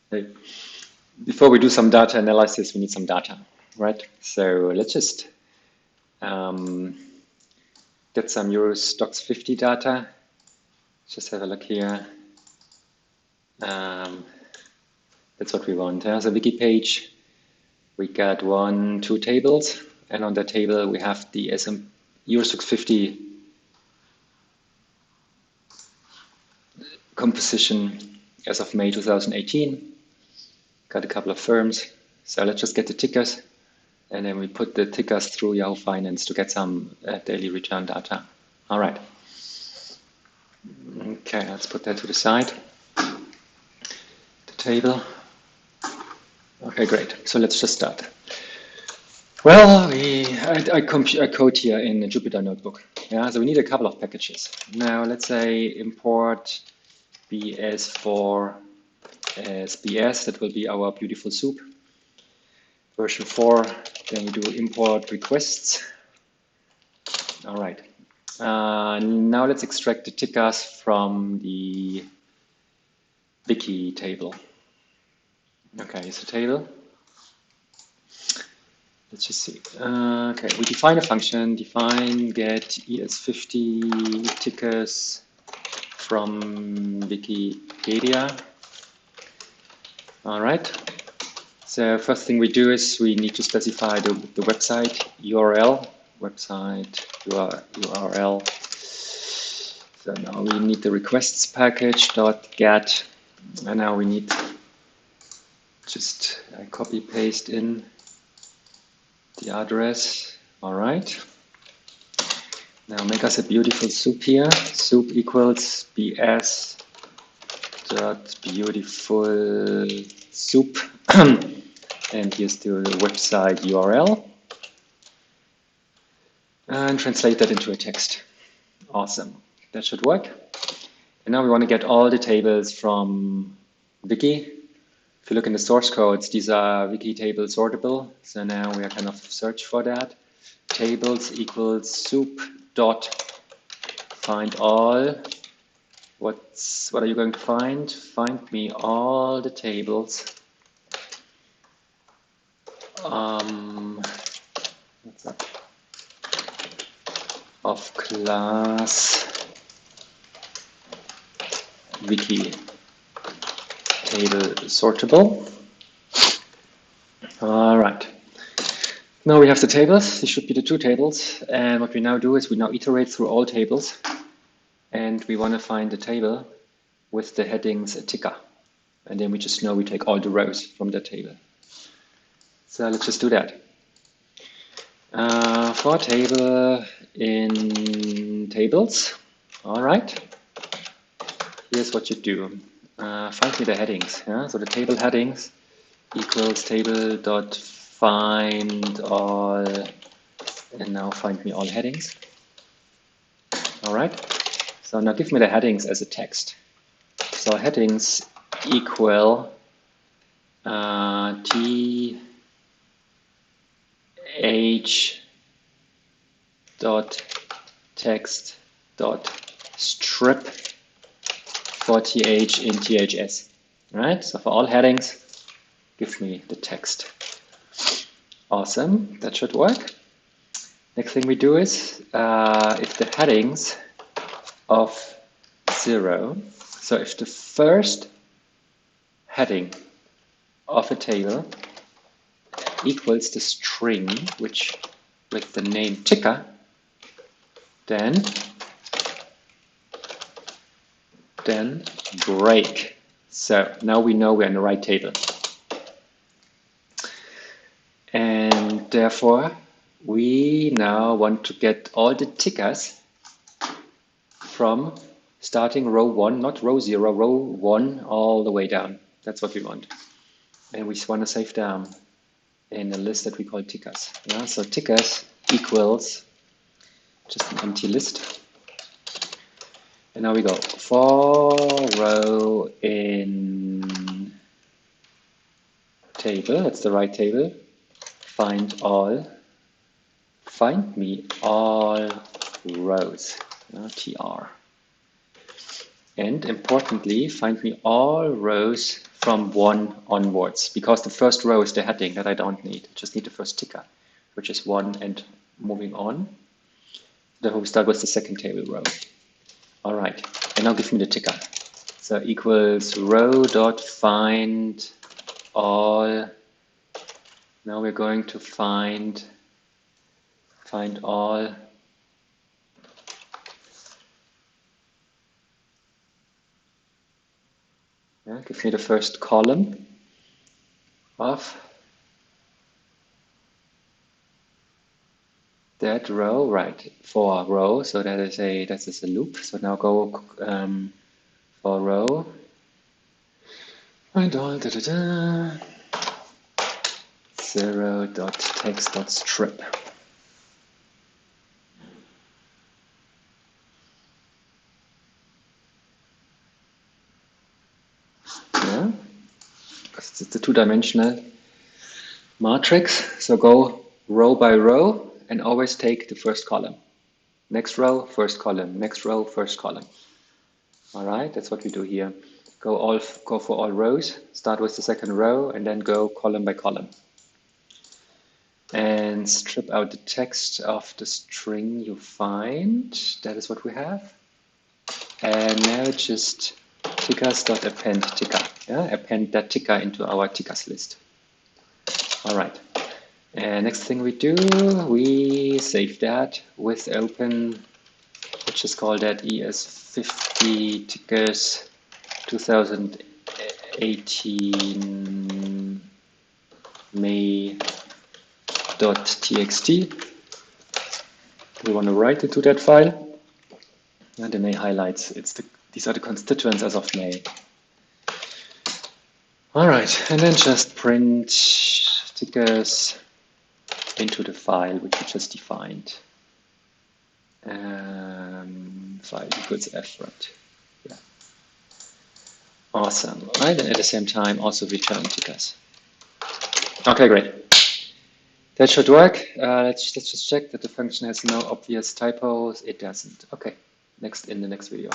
Hey, before we do some data analysis, we need some data, right? So let's just um, get some Euro Stoxx 50 data. Just have a look here. Um, that's what we want. So wiki page, we got 2 tables, and on the table we have the Euro Stoxx 50 composition as of May 2018. Got a couple of firms. So let's just get the tickers, and then we put the tickers through Yahoo Finance to get some daily return data. All right. Okay, let's put that to the side. The table. Okay, great. So let's just start. Well, I code here in a Jupyter notebook. Yeah, so we need a couple of packages. Now let's say import BS4 as BS. That will be our beautiful soup. Version 4. Then we do import requests. All right. Now let's extract the tickers from the wiki table. Okay, it's a table. Let's just see. Okay, we define a function, define get ES50 tickers from Wikipedia. All right. So first thing we do is we need to specify the website URL. Website URL. So now we need the requests package .get, and now we need just copy paste in the address. All right. Now make us a beautiful soup here. Soup equals bs dot beautiful soup, and here's the website URL, and translate that into a text. Awesome. That should work. And now we want to get all the tables from Wiki. If you look in the source codes, these are wiki table sortable. So now we are kind of search for that. Tables equals soup dot find all. What are you going to find? Find me all the tables. What's that? Of class wiki table sortable. All right. Now we have the tables. These should be the 2 tables. And what we now do is we now iterate through all tables. And we want to find the table with the headings a ticker. And then we just know we take all the rows from the table. So let's just do that. For table in tables. All right. Here's what you do. Find me the headings. Yeah? So the table headings equals table dot find all, and now find me all headings. All right. So now give me the headings as a text. So headings equal th dot text dot strip for th in ths. Right? So for all headings, give me the text. Awesome, that should work. Next thing we do is if the headings of 0, so if the first heading of a table equals the string which with the name ticker, then break. So now we know we're in the right table. And therefore, we now want to get all the tickers from starting row 1, not row 0, row 1 all the way down. That's what we want. And we want to save them in a list that we call tickers. Yeah? So tickers equals just an empty list. And now we go for row in table, that's the right table. Find all, find me all rows, tr. And importantly, find me all rows from 1 onwards, because the first row is the heading that I don't need. I just need the first ticker, which is 1 and moving on. Then we start with the second table row. All right, and now give me the ticker. So equals row dot find all. Now we're going to find all. Yeah, give me the first column of that row, right? For a row, so that is a loop. So now go for row. Find all 0.text.strip. Yeah, it's a two-dimensional matrix. So go row by row and always take the first column. Next row, first column. Next row, first column. All right, that's what we do here. Go for all rows. Start with the second row and then go column by column. And strip out the text of the string you find. That is what we have. And now just tickers.append ticker. Yeah, append that ticker into our tickers list. All right. And next thing we do, we save that with open, let's just call that ES50 tickers 2018 May.txt. We want to write into that file. And the May highlights, these are the constituents as of May. All right, and then just print tickers into the file which we just defined. File equals f, right? Yeah. Awesome. Right, and at the same time also return tickers. Okay, great. That should work. Let's just check that the function has no obvious typos. It doesn't. Okay, in the next video.